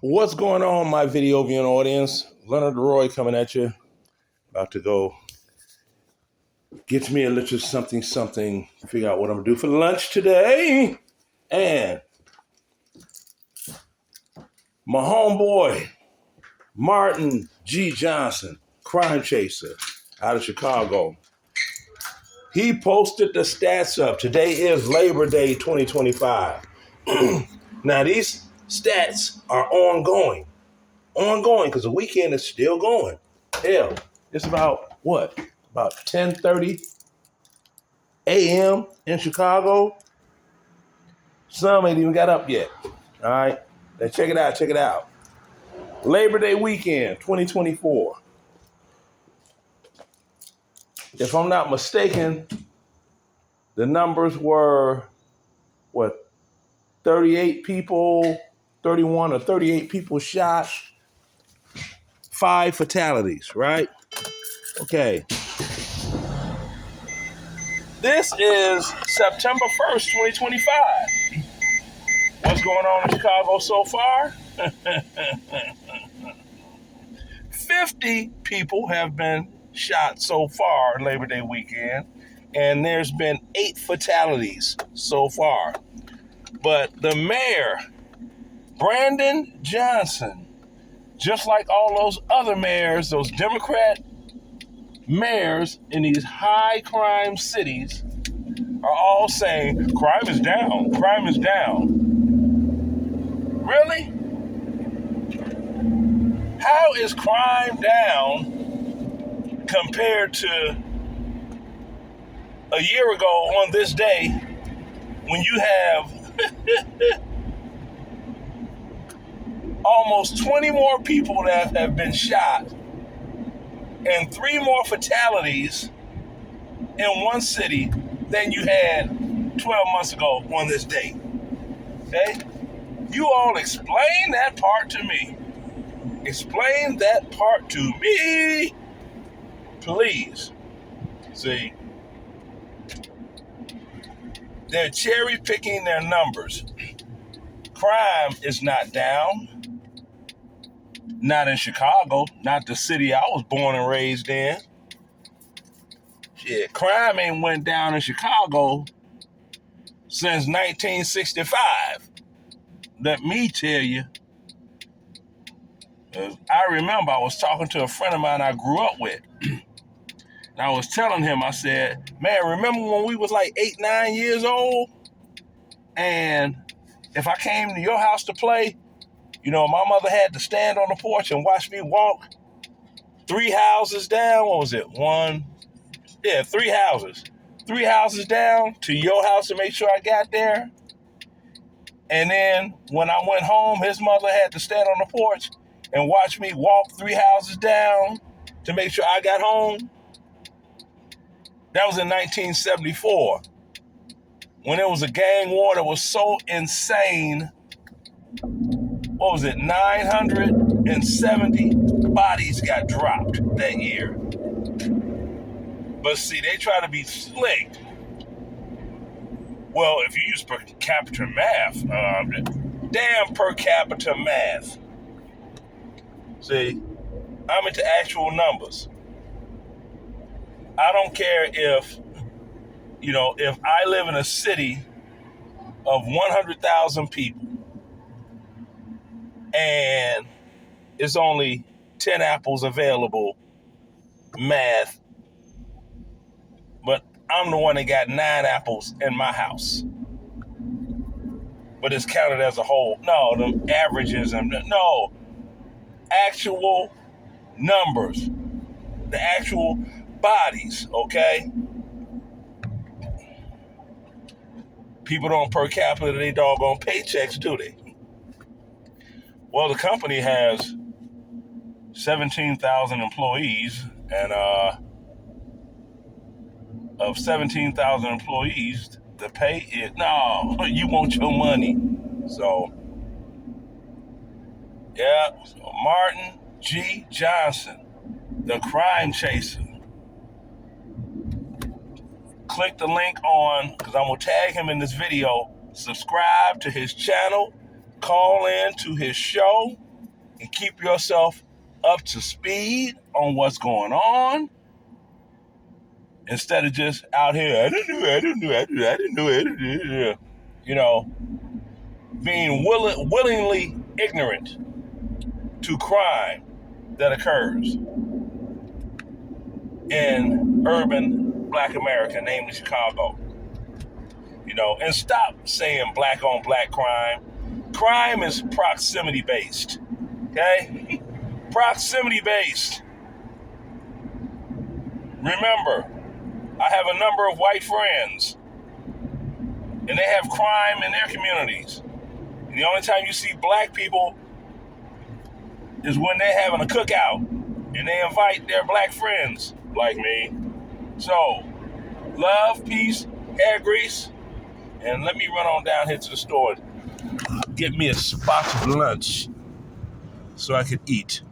What's going on, my video viewing audience? Leonard Roy coming at you. About to go get me a little something, figure out what I'm going to do for lunch today. And my homeboy, Martin G. Johnson, crime chaser out of Chicago. He posted the stats up. Today is Labor Day 2025. Now, these stats are ongoing because the weekend is still going. Hell, it's about what? About 10:30 a.m. in Chicago. Some ain't even got up yet. All right, now check it out. Labor Day weekend 2024. If I'm not mistaken, the numbers were 38 people, 31 or 38 people shot, 5 fatalities, right? Okay. This is September 1st, 2025. What's going on in Chicago so far? 50 people have been shot so far Labor Day weekend, and there's been 8 fatalities so far. But the mayor, Brandon Johnson, just like all those other mayors, those Democrat mayors in these high crime cities, are all saying crime is down. Really? How is crime down compared to a year ago on this day when you have almost 20 more people that have been shot and 3 more fatalities in one city than you had 12 months ago on this day? Okay? You all explain that part to me. Explain that part to me, please. See, they're cherry picking their numbers. Crime is not down. Not in Chicago, not the city I was born and raised in. Shit, crime ain't went down in Chicago since 1965. Let me tell you. I remember I was talking to a friend of mine I grew up with. And I was telling him, I said, man, remember when we was like 8, 9 years old? And if I came to your house to play, you know, my mother had to stand on the porch and watch me walk 3 houses down. What was it? 3 houses. 3 houses down to your house to make sure I got there. And then when I went home, his mother had to stand on the porch and watch me walk 3 houses down to make sure I got home. That was in 1974, when there was a gang war that was so insane. What was it? 970 bodies got dropped that year. But see, they try to be slick. Well, if you use per capita math, damn per capita math. See, I'm into actual numbers. I don't care if I live in a city of 100,000 people and it's only 10 apples available, math, but I'm the one that got 9 apples in my house. But it's counted as a whole. No, the averages, no, actual numbers, the actual bodies, okay? People don't per capita they doggone paychecks, do they? Well, the company has 17,000 employees, and of 17,000 employees, the pay is, no, you want your money. So, yeah, so Martin G. Johnson, the crime chaser. Click the link on, because I'm going to tag him in this video. Subscribe to his channel. Call in to his show. and keep yourself up to speed on what's going on instead of just out here, I didn't know, you know, being willingly ignorant to crime that occurs in urban black America, namely Chicago. You know, and stop saying black on black crime. Crime is proximity based. Okay? Proximity based. Remember, I have a number of white friends, and they have crime in their communities. And the only time you see black people is when they're having a cookout and they invite their black friends like me. So, love, peace, hair grease, and let me run on down here to the store and get me a spot of lunch so I could eat.